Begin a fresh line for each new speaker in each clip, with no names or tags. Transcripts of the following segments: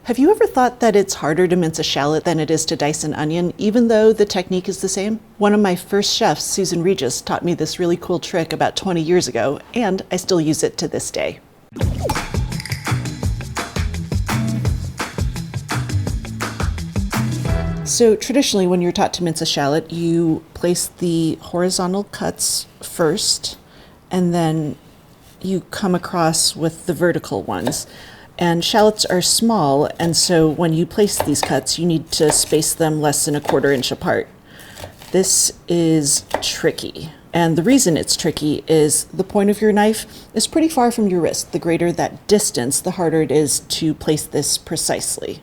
Have you ever thought that it's harder to mince a shallot than it is to dice an onion, even though the technique is the same? One of my first chefs, Susan Regis, taught me this really cool trick about 20 years ago, and I still use it to this day. So traditionally, when you're taught to mince a shallot, you place the horizontal cuts first, and then you come across with the vertical ones. And shallots are small, and so when you place these cuts, you need to space them less than 1/4 inch apart. This is tricky. And the reason it's tricky is the point of your knife is pretty far from your wrist. The greater that distance, the harder it is to place this precisely.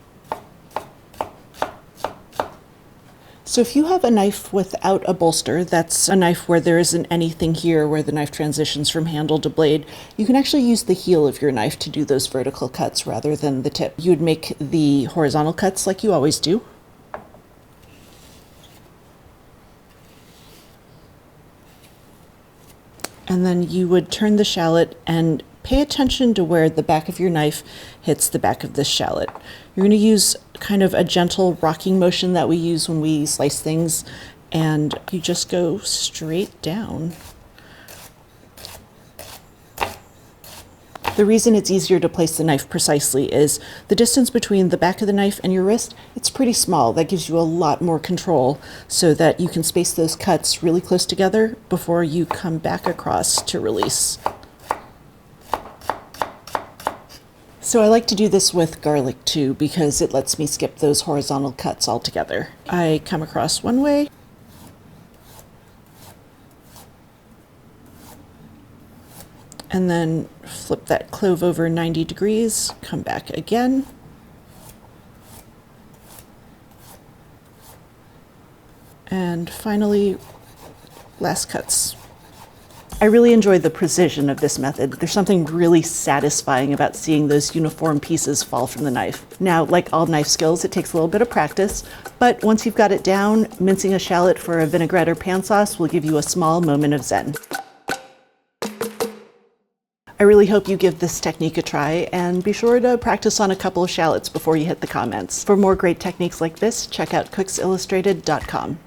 So if you have a knife without a bolster, that's a knife where there isn't anything here where the knife transitions from handle to blade, you can actually use the heel of your knife to do those vertical cuts rather than the tip. You would make the horizontal cuts like you always do. And then you would turn the shallot and pay attention to where the back of your knife hits the back of this shallot. You're going to use kind of a gentle rocking motion that we use when we slice things, and you just go straight down. The reason it's easier to place the knife precisely is the distance between the back of the knife and your wrist, it's pretty small. That gives you a lot more control so that you can space those cuts really close together before you come back across to release. So I like to do this with garlic too because it lets me skip those horizontal cuts altogether. I come across one way, and then flip that clove over 90 degrees, come back again. And finally, last cuts. I really enjoy the precision of this method. There's something really satisfying about seeing those uniform pieces fall from the knife. Now, like all knife skills, it takes a little bit of practice, but once you've got it down, mincing a shallot for a vinaigrette or pan sauce will give you a small moment of zen. I really hope you give this technique a try, and be sure to practice on a couple of shallots before you hit the comments. For more great techniques like this, check out cooksillustrated.com.